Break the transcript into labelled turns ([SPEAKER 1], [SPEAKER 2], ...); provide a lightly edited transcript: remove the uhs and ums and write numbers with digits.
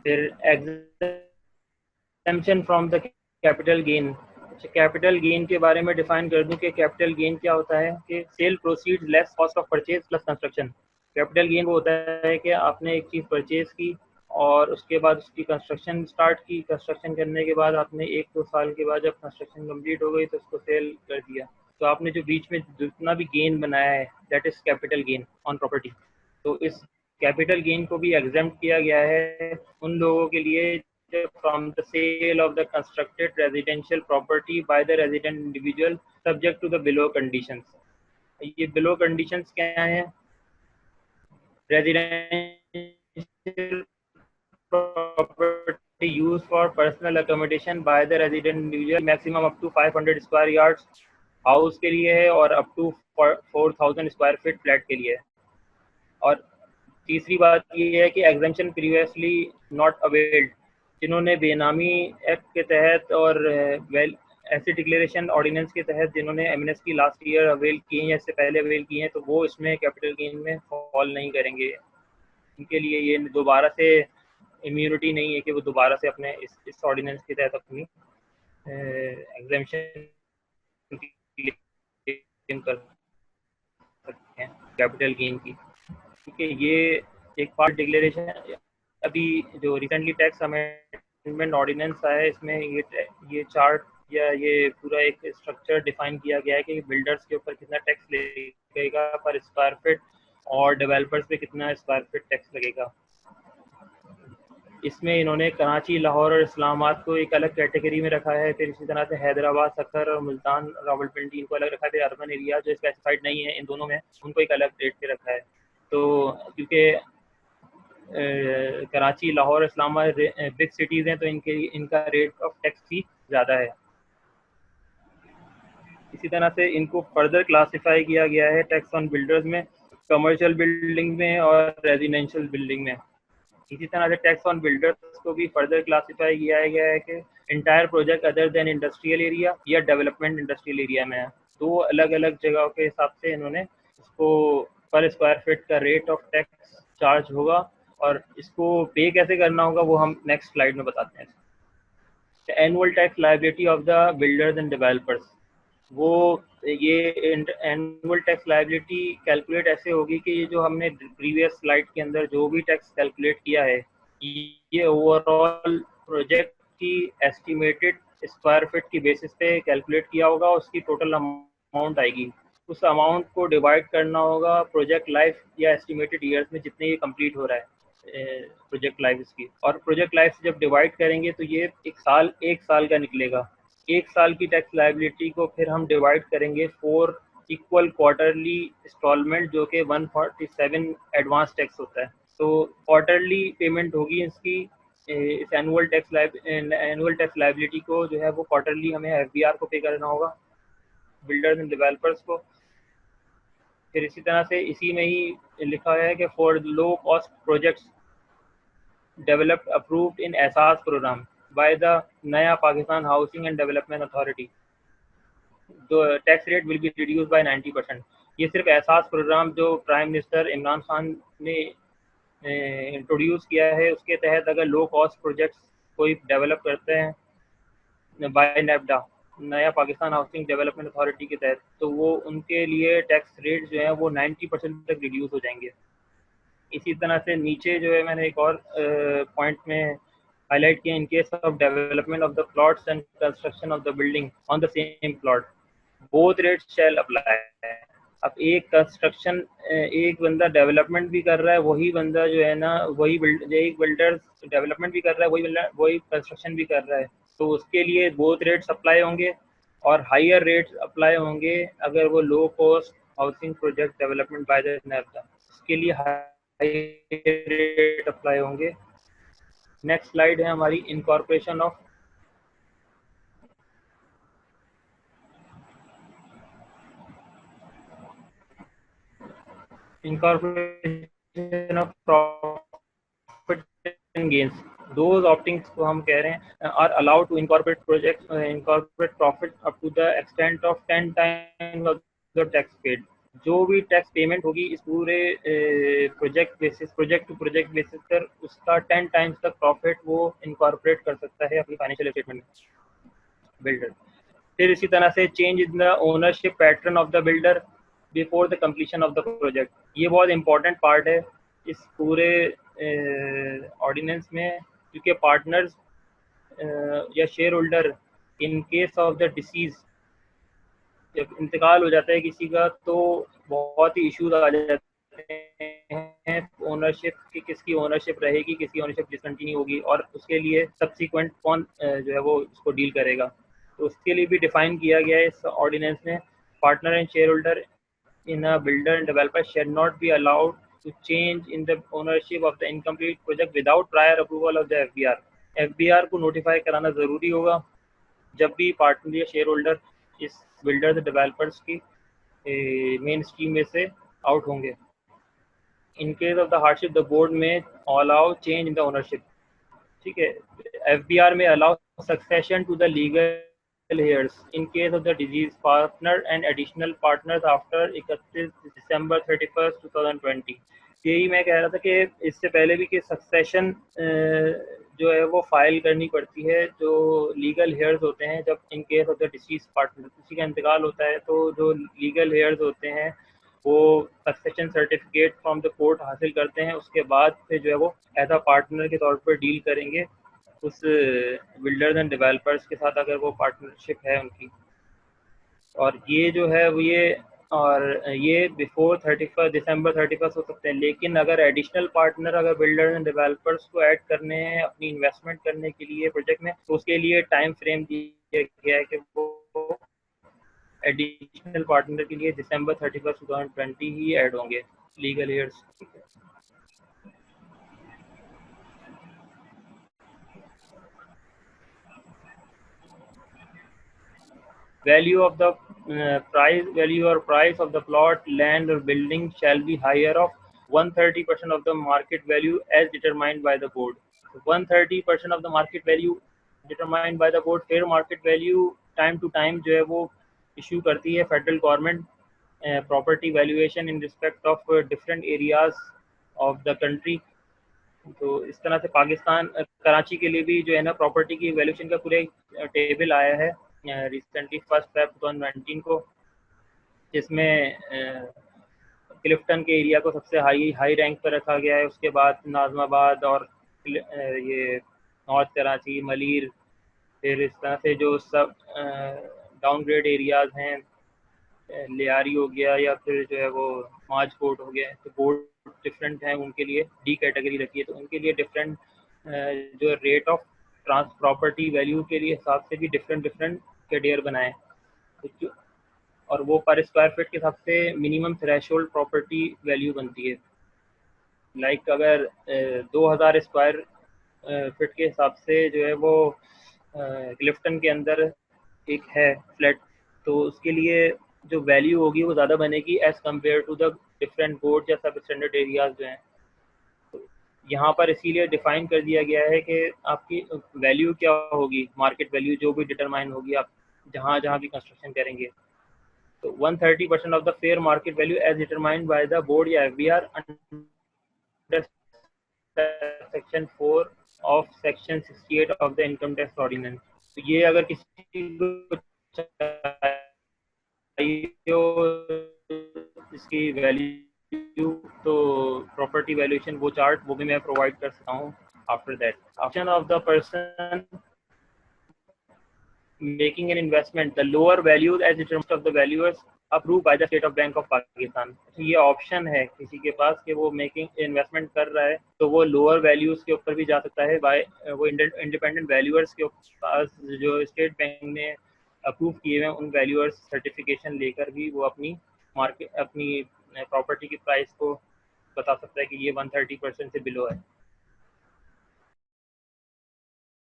[SPEAKER 1] फिर exemption from the capital gain. Capital gain के बारे में डिफाइन कर दूं कि कैपिटल गेन क्या होता है कि sale proceeds less cost of purchase plus construction. Capital gain वो होता है कि आपने एक चीज़ परचेज की और उसके बाद उसकी कंस्ट्रक्शन स्टार्ट की, कंस्ट्रक्शन करने के बाद आपने 1-2 साल के बाद जब कंस्ट्रक्शन कंप्लीट हो गई तो उसको सेल कर दिया, तो आपने जो बीच में जितना भी गेन बनाया है that is capital gain on property. तो इस कैपिटल गेन को भी एग्जेम्प्ट किया गया है उन लोगों के लिए from the sale of the constructed residential property by the resident individual subject to the below conditions। ये below conditions क्या हैं? Residential property used for personal accommodation by the resident individual maximum up to 500 square yards house के लिए है और up to 4000 square feet flat के लिए है। और तीसरी बात ये है कि एग्जेम्पशन प्रीवियसली नॉट अवेल्ड, जिन्होंने बेनामी एक्ट के तहत और वेल ऐसे डिक्लेरेशन ऑर्डिनेंस के तहत जिन्होंने एमएनएस की लास्ट ईयर अवेल किए हैं या इससे पहले अवेल किए हैं, तो वो इसमें कैपिटल गेन में फॉल नहीं करेंगे। उनके लिए ये दोबारा से इम्यूनिटी नहीं है कि वो दोबारा से अपने इस ऑर्डिनेंस के तहत अपनी एग्जेम्पशन क्लेम कर सकते हैं कैपिटल गेन की। ठीक है, ये एक पार्ट डिक्लेरेशन। अभी जो रिसेंटली टैक्स अमेंडमेंट ऑर्डिनेंस आया है इसमें ये चार्ट या ये पूरा एक स्ट्रक्चर डिफाइन किया गया है कि बिल्डर्स के ऊपर कितना टैक्स लगेगा पर स्क्वायर फीट और डेवलपर्स पे कितना स्क्वायर फीट टैक्स लगेगा। इसमें इन्होंने कराची, लाहौर और इस्लामाबाद को एक अलग कैटेगरी में रखा है। फिर इसी तरह से हैदराबाद, सक्कर और मुल्तान, रावलपिंडी इनको अलग रखा है। फिर अर्बन एरिया जो स्पेसिफाइड नहीं है इन दोनों में, उनको एक अलग रेट पे रखा है। तो क्योंकि कराची, लाहौर, इस्लामाबाद बिग सिटीज़ हैं तो इनका रेट ऑफ टैक्स भी ज़्यादा है। इसी तरह से इनको फर्दर क्लासिफाई किया गया है टैक्स ऑन बिल्डर्स में, कमर्शियल बिल्डिंग में और रेजिडेंशियल बिल्डिंग में। इसी तरह से टैक्स ऑन बिल्डर्स को भी फर्दर क्लासिफाई किया गया है कि entire project other than industrial area या डेवलपमेंट इंडस्ट्रियल एरिया में है। दो अलग अलग जगहों के हिसाब से इन्होंने इसको पर स्क्वायर फीट का रेट ऑफ टैक्स चार्ज होगा और इसको पे कैसे करना होगा वो हम नेक्स्ट स्लाइड में बताते हैं। Annual tax liability of the builders and developers, वो ये एनुअल टैक्स लायबिलिटी कैलकुलेट ऐसे होगी कि ये जो हमने प्रीवियस स्लाइड के अंदर जो भी टैक्स कैलकुलेट किया है ये ओवरऑल प्रोजेक्ट की एस्टिमेटेड स्क्वायर फीट की बेसिस पे कैलकुलेट किया होगा। उसकी टोटल अमाउंट आएगी, उस अमाउंट को डिवाइड करना होगा प्रोजेक्ट लाइफ या एस्टिमेटेड ईयर्स में जितने ये कंप्लीट हो रहा है प्रोजेक्ट लाइफ इसकी। और प्रोजेक्ट लाइफ से जब डिवाइड करेंगे तो ये एक साल का निकलेगा। एक साल की टैक्स लायबिलिटी को फिर हम डिवाइड करेंगे 4 इक्वल क्वार्टरली इंस्टॉलमेंट जो कि 147 एडवांस टैक्स होता है। तो क्वार्टरली पेमेंट होगी इसकी। इस एनुअल टैक्स लायबिलिटी को जो है वो क्वार्टरली हमें एफबीआर को पे करना होगा, बिल्डर्स एंड डेवलपर्स को। फिर इसी तरह से इसी में ही लिखा है कि for low cost projects developed approved in एहसास प्रोग्राम बाय द नया Pakistan housing and development authority, the tax rate will be reduce by 90%। ये सिर्फ एहसास प्रोग्राम जो प्राइम मिनिस्टर इमरान खान ने इंट्रोड्यूस किया है उसके तहत अगर लो कॉस्ट प्रोजेक्ट्स कोई डेवलप करते हैं बाय नेपडा, नया पाकिस्तान हाउसिंग डेवलपमेंट अथॉरिटी के तहत, तो वो उनके लिए टैक्स रेट जो है वो 90% तक रिड्यूस हो जाएंगे। इसी तरह से नीचे जो है मैंने एक और पॉइंट में हाईलाइट किया, इन case of development of the plots and construction of the building on the same plot both rates shall apply. अब एक कंस्ट्रक्शन एक बंदा डेवलपमेंट भी कर रहा है, वही बंदा जो है ना एक बिल्डर डेवलपमेंट भी कर रहा है, वही कंस्ट्रक्शन भी कर रहा है, तो उसके लिए बोथ रेट्स अप्लाई होंगे और हायर रेट्स अप्लाई होंगे अगर वो low cost housing project development by the NAPHDA, उसके लिए हायर रेट अप्लाई होंगे। नेक्स्ट स्लाइड है हमारी incorporation of profit and gains. those optings को हम कह रहे हैं are allowed to incorporate profit up to the extent of 10 times of the tax paid जो भी टैक्स पेमेंट होगी इस पूरे प्रोजेक्ट टू प्रोजेक्ट बेसिस पर उसका 10 टाइम्स तक प्रॉफिट वो इनकॉर्पोरेट कर सकता है अपनी फाइनेंशियल स्टेटमेंट में बिल्डर। फिर इसी तरह से change in the ownership pattern of the builder before the completion of the project. ये बहुत इंपॉर्टेंट पार्ट है इस पूरे ऑर्डिनेंस में, क्योंकि पार्टनर्स या share holder in case of the disease, जब इंतकाल हो जाता है किसी का तो बहुत ही इश्यूज आ जाते हैं ओनरशिप की, किसकी ओनरशिप रहेगी, किसकी ओनरशिप डिसकंटिन्यू होगी, और उसके लिए सब्सिक्वेंट कौन जो है वो उसको डील करेगा। तो उसके लिए भी डिफाइन किया गया है इस ऑर्डिनेंस में, partner and share holder in a builder and developer shall not be allowed to change in the ownership of the incomplete project without prior approval of the FBR। FBR को notify कराना ज़रूरी होगा जब भी partner या shareholder इस builders developers की main scheme में से आउट होंगे। In case of the hardship the board में allow change in the ownership. ठीक है, FBR में allow succession to the legal heirs in case of the deceased partner and additional partners after 31 दिसंबर 31 2020। यही मैं कह रहा था कि इससे पहले भी कि सक्सेशन जो है वो फाइल करनी पड़ती है जो लीगल हेयर्स होते हैं। जब इन case of the disease partner किसी का इंतकाल होता है तो जो लीगल हेयर्स होते हैं वो succession certificate from the court हासिल करते हैं, उसके बाद फिर जो है वो एज अ पार्टनर के तौर पर डील करेंगे उस बिल्डर्स एंड डेवलपर्स के साथ, अगर वो पार्टनरशिप है उनकी। और ये जो है वो ये बिफोर 31 दिसंबर 31 हो सकते हैं, लेकिन अगर एडिशनल पार्टनर अगर बिल्डर्स एंड डेवलपर्स को ऐड करने हैं अपनी इन्वेस्टमेंट करने के लिए प्रोजेक्ट में, तो उसके लिए टाइम फ्रेम दिया गया है कि वो एडिशनल पार्टनर के लिए दिसंबर 31 2020 ही ऐड होंगे legal years. Value of the price of the plot, land or building shall be higher of 130% of the market value as determined by the board। 130% of the market value determined by the board। fair market value time to time जो है वो issue करती है federal government property valuation in respect of different areas of the country. तो इस तरह से पाकिस्तान कराची के लिए भी जो है ना प्रॉपर्टी की वैल्यूएशन का पूरे टेबल आया है रिसेंटली 1 Feb 2019 को, जिसमें क्लिफ्टन के एरिया को सबसे हाई रैंक पर रखा गया है। उसके बाद नाजमाबाद और ये नॉर्थ कराची, मलीर, फिर इस तरह से जो सब डाउनग्रेड एरियाज हैं, लियारी हो गया या फिर जो है वो माजकोट हो गया, तो बोर्ड डिफरेंट हैं उनके लिए, डी कैटेगरी रखी है तो उनके लिए डिफरेंट जो रेट ऑफ प्रॉपर्टी वैल्यू के लिए हिसाब से भी डिफरेंट कैडियर बनाए, और वो पर स्क्वायर फीट के हिसाब से मिनिमम थ्रेशोल्ड प्रॉपर्टी वैल्यू बनती है। लाइक अगर 2000 स्क्वायर फीट के हिसाब से जो है वो क्लिफ्टन के अंदर एक है फ्लैट, तो उसके लिए जो वैल्यू होगी वो ज़्यादा बनेगी as compare to the different board या सब स्टैंडर्ड एरियाज जो हैं। यहाँ पर इसीलिए डिफाइन कर दिया गया है कि आपकी वैल्यू क्या होगी, मार्केट वैल्यू जो भी डिटरमाइन होगी आप जहाँ जहाँ भी कंस्ट्रक्शन करेंगे। तो 130% of the fair market value as determined by the board या FBR under section 4 of section 68 of the income tax ordinance. तो ये अगर किसी को इसकी वैल्यू तो प्रॉपर्टी वैल्यूएशन वो चार्ट वो भी मैं प्रोवाइड कर सकता हूँ after that. Option of the person making an investment, the lower values as determined of the valuers approved by the State of Bank of Pakistan। ये ऑप्शन है किसी के पास कि वो मेकिंग इन्वेस्टमेंट कर रहा है तो वो लोअर वैल्यूज के ऊपर भी जा सकता है बाय वो इंडिपेंडेंट वैल्यूअर्स के पास जो स्टेट बैंक ने अप्रूव किए हुए उन वैल्यूअर्स सर्टिफिकेशन लेकर भी वो अपनी प्रॉपर्टी की प्राइस को बता सकता है कि ये 130% से बिलो है।